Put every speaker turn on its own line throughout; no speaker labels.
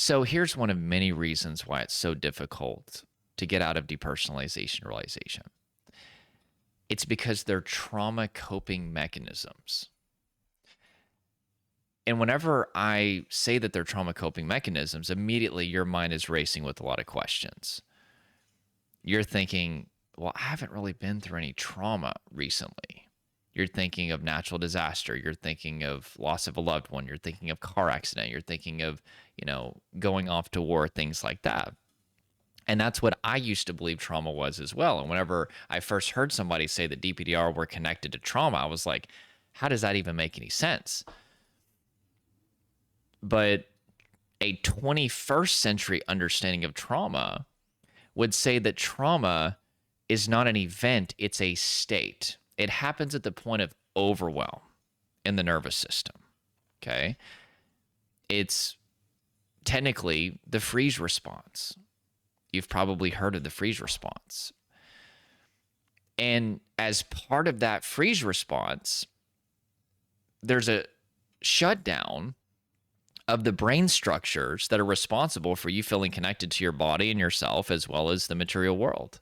So here's one of many reasons why it's so difficult to get out of depersonalization realization. It's because they're trauma coping mechanisms. And whenever I say that they're trauma coping mechanisms, immediately your mind is racing with a lot of questions. You're thinking, well, I haven't really been through any trauma recently. You're thinking of natural disaster. You're thinking of loss of a loved one. You're thinking of car accident. You're thinking of, going off to war, things like that. And that's what I used to believe trauma was as well. And whenever I first heard somebody say that DPDR were connected to trauma, I was like, how does that even make any sense? But a 21st century understanding of trauma would say that trauma is not an event, it's a state. It happens at the point of overwhelm in the nervous system. Okay. It's technically the freeze response. You've probably heard of the freeze response. And as part of that freeze response, there's a shutdown of the brain structures that are responsible for you feeling connected to your body and yourself, as well as the material world.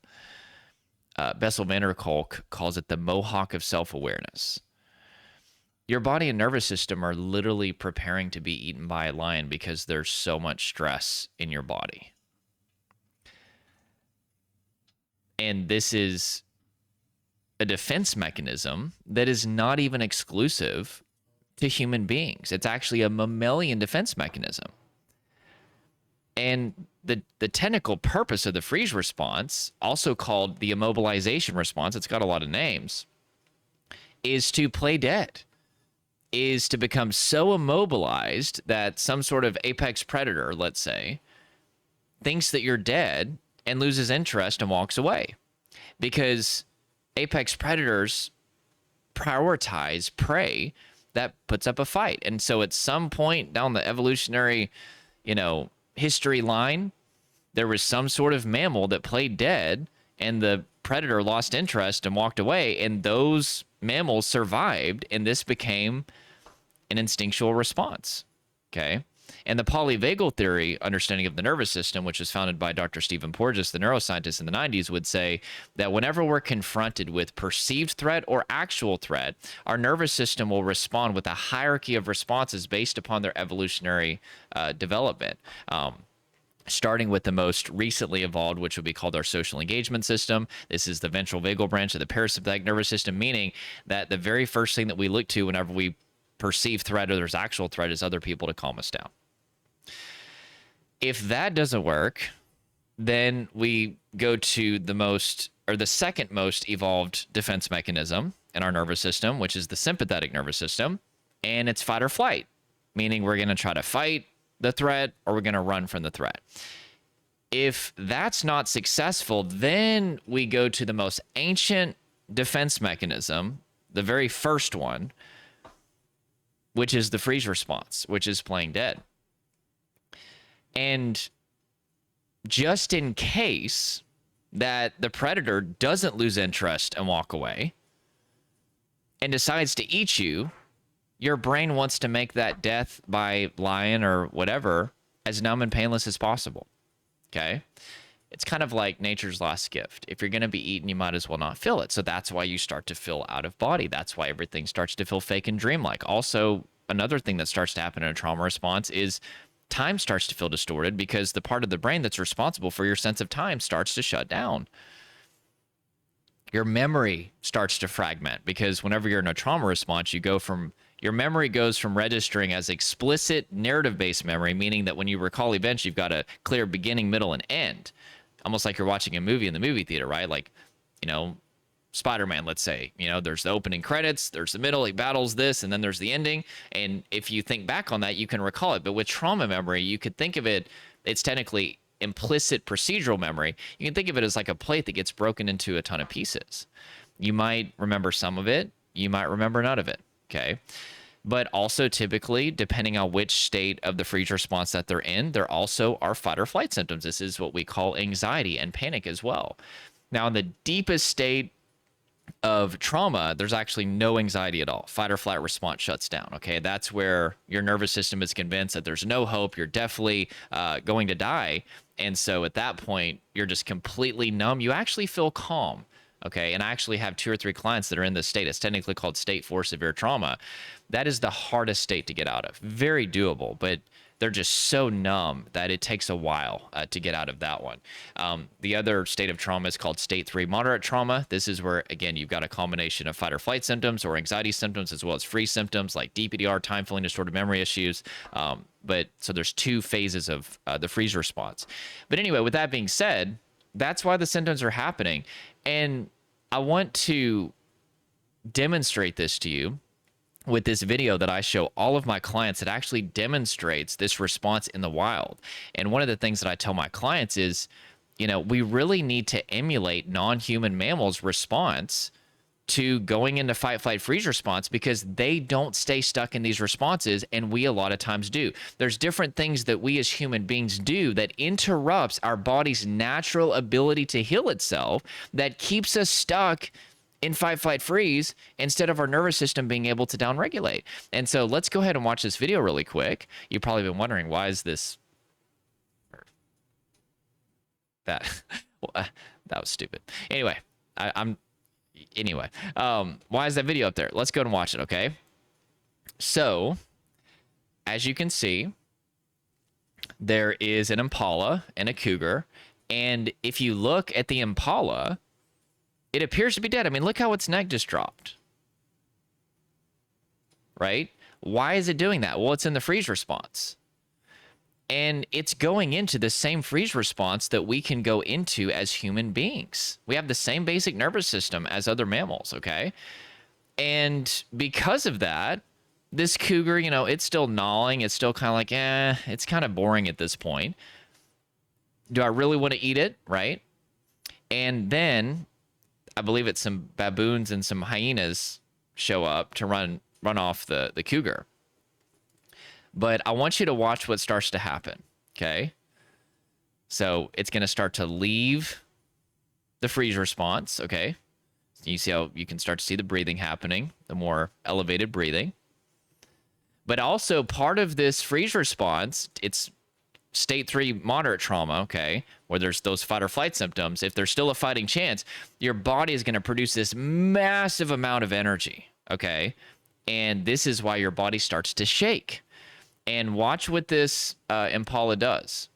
Bessel van der Kolk calls it the mohawk of self-awareness. Your body and nervous system are literally preparing to be eaten by a lion because there's so much stress in your body. And this is a defense mechanism that is not even exclusive to human beings. It's actually a mammalian defense mechanism. And the technical purpose of the freeze response, also called the immobilization response, it's got a lot of names, is to play dead, is to become so immobilized that some sort of apex predator, let's say, thinks that you're dead and loses interest and walks away. Because apex predators prioritize prey that puts up a fight. And so at some point down the evolutionary, history line, there was some sort of mammal that played dead and the predator lost interest and walked away, and those mammals survived, and this became an instinctual response. Okay. And the polyvagal theory understanding of the nervous system, which was founded by Dr. Stephen Porges, the neuroscientist in the 90s, would say that whenever we're confronted with perceived threat or actual threat, our nervous system will respond with a hierarchy of responses based upon their evolutionary development. Starting with the most recently evolved, which would be called our social engagement system. This is the ventral vagal branch of the parasympathetic nervous system, meaning that the very first thing that we look to whenever we perceive threat or there's actual threat is other people to calm us down. If that doesn't work, then we go to the second most evolved defense mechanism in our nervous system, which is the sympathetic nervous system, and it's fight or flight, meaning we're going to try to fight the threat or we're going to run from the threat. If that's not successful, then we go to the most ancient defense mechanism, the very first one, which is the freeze response, which is playing dead. And just in case that the predator doesn't lose interest and walk away and decides to eat you, your brain wants to make that death by lion or whatever as numb and painless as possible. Okay? It's kind of like nature's last gift. If you're going to be eaten, you might as well not feel it. So that's why you start to feel out of body. That's why everything starts to feel fake and dreamlike. Also, another thing that starts to happen in a trauma response is time starts to feel distorted because the part of the brain that's responsible for your sense of time starts to shut down. Your memory starts to fragment because whenever you're in a trauma response, your memory goes from registering as explicit narrative-based memory, meaning that when you recall events, you've got a clear beginning, middle, and end. Almost like you're watching a movie in the movie theater, right? Like, Spider-Man, let's say, there's the opening credits, there's the middle, he battles this, and then there's the ending. And if you think back on that, you can recall it. But with trauma memory, you could think of it's technically implicit procedural memory. You can think of it as like a plate that gets broken into a ton of pieces. You might remember some of it, you might remember none of it, okay? But also typically, depending on which state of the freeze response that they're in, there also are fight or flight symptoms. This is what we call anxiety and panic as well. Now, in the deepest state of trauma, there's actually no anxiety at all. Fight or flight response shuts down. Okay, that's where your nervous system is convinced that there's no hope. You're definitely going to die, and so at that point, you're just completely numb. You actually feel calm. Okay, and I actually have 2 or 3 clients that are in this state. It's technically called state 4 severe trauma. That is the hardest state to get out of. Very doable, but they're just so numb that it takes a while to get out of that one. The other state of trauma is called state 3 moderate trauma. This is where, again, you've got a combination of fight or flight symptoms or anxiety symptoms, as well as freeze symptoms like DPDR, time feeling distorted memory issues. But so there's 2 phases of the freeze response. But anyway, with that being said, that's why the symptoms are happening. And I want to demonstrate this to you with this video that I show all of my clients. It actually demonstrates this response in the wild. And one of the things that I tell my clients is, we really need to emulate non-human mammals' response to going into fight, flight, freeze response, because they don't stay stuck in these responses, and we a lot of times do. There's different things that we as human beings do that interrupts our body's natural ability to heal itself, that keeps us stuck in fight, flight, freeze, instead of our nervous system being able to downregulate. And so let's go ahead and watch this video really quick. You've probably been wondering, why is this that that was stupid. Anyway, why is that video up there? Let's go and watch it. Okay, so as you can see, there is an impala and a cougar, and if you look at the impala, it appears to be dead. I mean, look how its neck just dropped, right? Why is it doing that? Well, it's in the freeze response. And it's going into the same freeze response that we can go into as human beings. We have the same basic nervous system as other mammals, okay? And because of that, this cougar, it's still gnawing. It's still kind of like, it's kind of boring at this point. Do I really want to eat it, right? And then I believe it's some baboons and some hyenas show up to run off the cougar. But I want you to watch what starts to happen, okay? So it's going to start to leave the freeze response, okay? You see how you can start to see the breathing happening, the more elevated breathing. But also part of this freeze response, it's state 3 moderate trauma, okay, where there's those fight or flight symptoms. If there's still a fighting chance, your body is going to produce this massive amount of energy, okay? And this is why your body starts to shake. And watch what this impala does.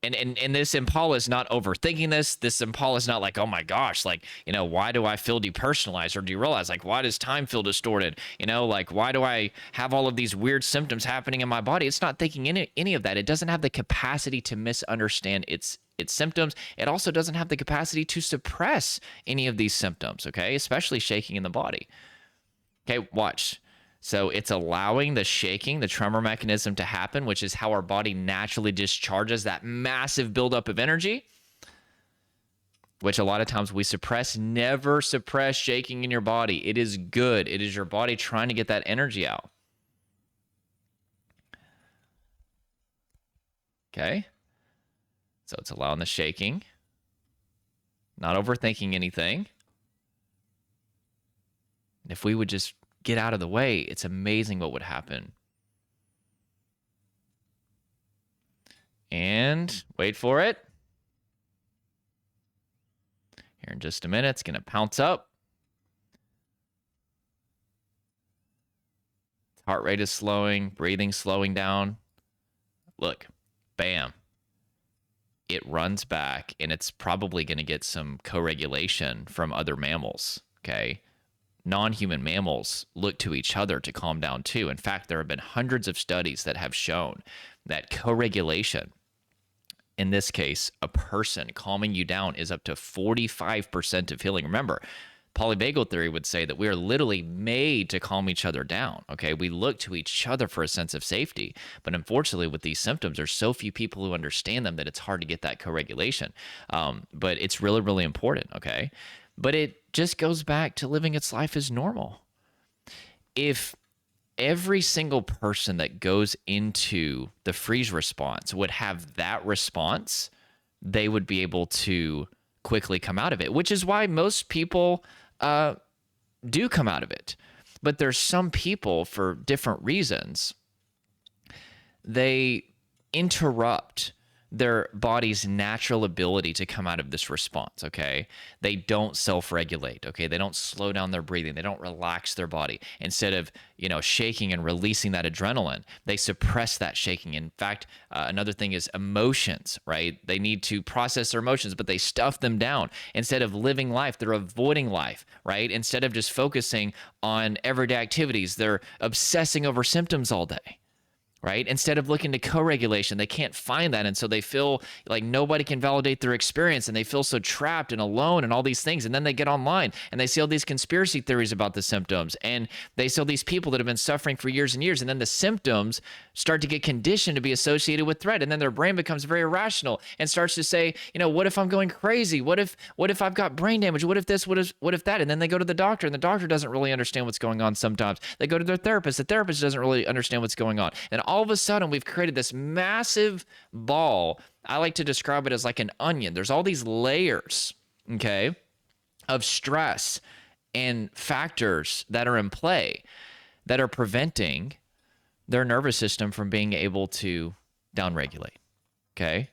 And this impala is not overthinking this. This impala is not like, oh my gosh, like, why do I feel depersonalized? Or do you realize, like, why does time feel distorted? Like, why do I have all of these weird symptoms happening in my body? It's not thinking any of that. It doesn't have the capacity to misunderstand its symptoms. It also doesn't have the capacity to suppress any of these symptoms, okay? Especially shaking in the body. Okay, watch. So it's allowing the shaking, the tremor mechanism to happen, which is how our body naturally discharges that massive buildup of energy, which a lot of times we suppress. Never suppress shaking in your body. It is good. It is your body trying to get that energy out. Okay. So it's allowing the shaking, not overthinking anything. And if we would just get out of the way, it's amazing what would happen. And wait for it. Here in just a minute, it's going to pounce up. Heart rate is slowing, breathing slowing down. Look, bam. It runs back, and it's probably going to get some co-regulation from other mammals, okay? Non-human mammals look to each other to calm down too. In fact, there have been hundreds of studies that have shown that co-regulation, in this case, a person calming you down, is up to 45% of healing. Remember, polyvagal theory would say that we are literally made to calm each other down, okay? We look to each other for a sense of safety. But unfortunately, with these symptoms, there's so few people who understand them that it's hard to get that co-regulation. But it's really, really important, okay? But it just goes back to living its life as normal. If every single person that goes into the freeze response would have that response, they would be able to quickly come out of it, which is why most people do come out of it. But there's some people, for different reasons, they interrupt their body's natural ability to come out of this response, okay? They don't self-regulate, okay? They don't slow down their breathing. They don't relax their body. Instead of, shaking and releasing that adrenaline, they suppress that shaking. In fact, another thing is emotions, right? They need to process their emotions, but they stuff them down. Instead of living life, they're avoiding life, right? Instead of just focusing on everyday activities, they're obsessing over symptoms all day. Right? Instead of looking to co-regulation, they can't find that. And so they feel like nobody can validate their experience, and they feel so trapped and alone and all these things. And then they get online and they see all these conspiracy theories about the symptoms, and they see all these people that have been suffering for years and years. And then the symptoms start to get conditioned to be associated with threat. And then their brain becomes very irrational and starts to say, what if I'm going crazy? What if I've got brain damage? What if this? What if that? And then they go to the doctor, and the doctor doesn't really understand what's going on sometimes. They go to their therapist. The therapist doesn't really understand what's going on. And all of a sudden, we've created this massive ball. I like to describe it as like an onion. There's all these layers, okay, of stress and factors that are in play that are preventing their nervous system from being able to downregulate, okay?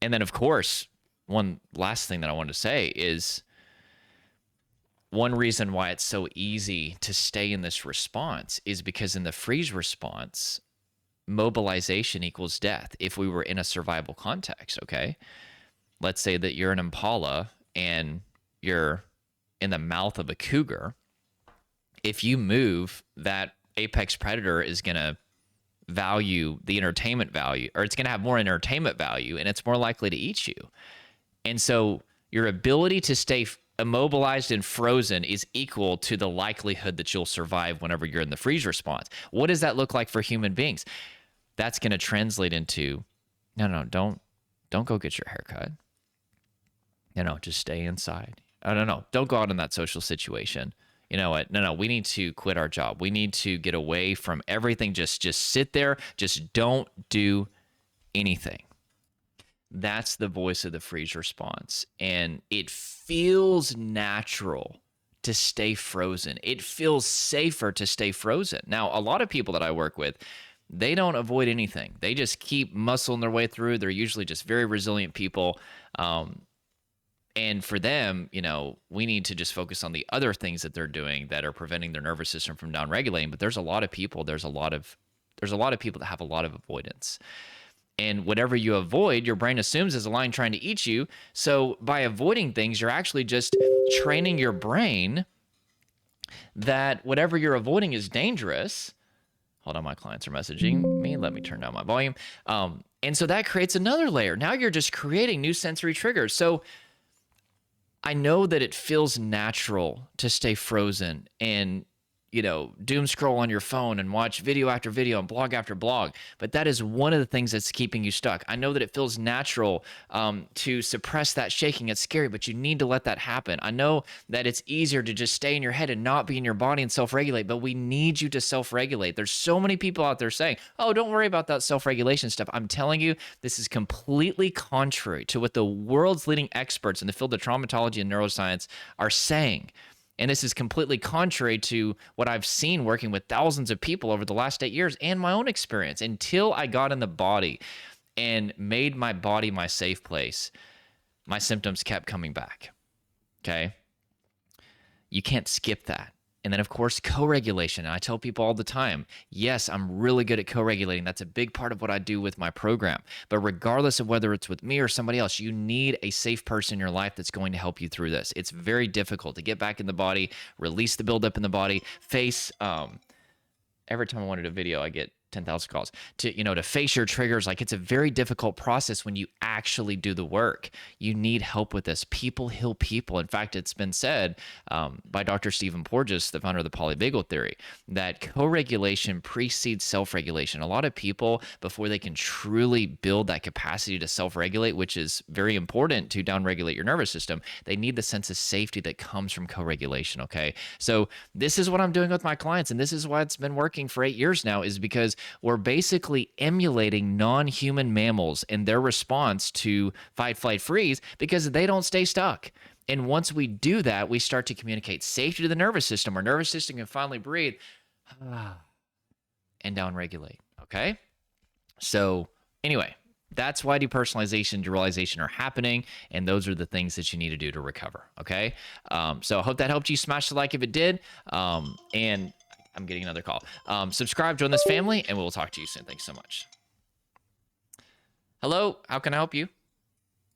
And then, of course, one last thing that I want to say is one reason why it's so easy to stay in this response is because in the freeze response, mobilization equals death if we were in a survival context, okay? Let's say that you're an impala and you're in the mouth of a cougar. If you move, that apex predator is going to value the entertainment value, or it's going to have more entertainment value, and it's more likely to eat you. And so your ability to stay immobilized and frozen is equal to the likelihood that you'll survive whenever you're in the freeze response. What does that look like for human beings? That's going to translate into, no, don't go get your hair cut. Just stay inside. No, don't go out in that social situation. You know what? No, we need to quit our job. We need to get away from everything. Just sit there. Just don't do anything. That's the voice of the freeze response. And it feels natural to stay frozen. It feels safer to stay frozen. Now, a lot of people that I work with, they don't avoid anything. They just keep muscling their way through. They're usually just very resilient people. And for them, we need to just focus on the other things that they're doing that are preventing their nervous system from downregulating. But there's a lot of people that have a lot of avoidance. And whatever you avoid, your brain assumes is a lion trying to eat you. So by avoiding things, you're actually just training your brain that whatever you're avoiding is dangerous. Hold on, my clients are messaging me. Let me turn down my volume. And so that creates another layer. Now you're just creating new sensory triggers. So I know that it feels natural to stay frozen and, doom scroll on your phone and watch video after video and blog after blog. But that is one of the things that's keeping you stuck. I know that it feels natural to suppress that shaking. It's scary, but you need to let that happen. I know that it's easier to just stay in your head and not be in your body and self-regulate, but we need you to self-regulate. There's so many people out there saying, oh, don't worry about that self-regulation stuff. I'm telling you, this is completely contrary to what the world's leading experts in the field of traumatology and neuroscience are saying. And this is completely contrary to what I've seen working with thousands of people over the last 8 years and my own experience. Until I got in the body and made my body my safe place, my symptoms kept coming back. Okay? You can't skip that. And then, of course, co-regulation. And I tell people all the time, yes, I'm really good at co-regulating. That's a big part of what I do with my program. But regardless of whether it's with me or somebody else, you need a safe person in your life that's going to help you through this. It's very difficult to get back in the body, release the buildup in the body, face every time I want to do a video, I get 10,000 calls to face your triggers. Like, it's a very difficult process when you actually do the work. You need help with this. People heal people. In fact, it's been said by Dr. Stephen Porges, the founder of the polyvagal theory, that co-regulation precedes self-regulation. A lot of people, before they can truly build that capacity to self-regulate, which is very important to downregulate your nervous system, they need the sense of safety that comes from co-regulation. Okay. So this is what I'm doing with my clients. And this is why it's been working for 8 years now, is because we're basically emulating non-human mammals in their response to fight, flight, freeze because they don't stay stuck. And once we do that, we start to communicate safety to the nervous system. Our nervous system can finally breathe and downregulate. Okay? So, anyway, that's why depersonalization and derealization are happening, and those are the things that you need to do to recover. Okay? So, I hope that helped you. Smash the like if it did. And I'm getting another call. Subscribe, join this family, and we'll talk to you soon. Thanks so much. Hello, how can I help you?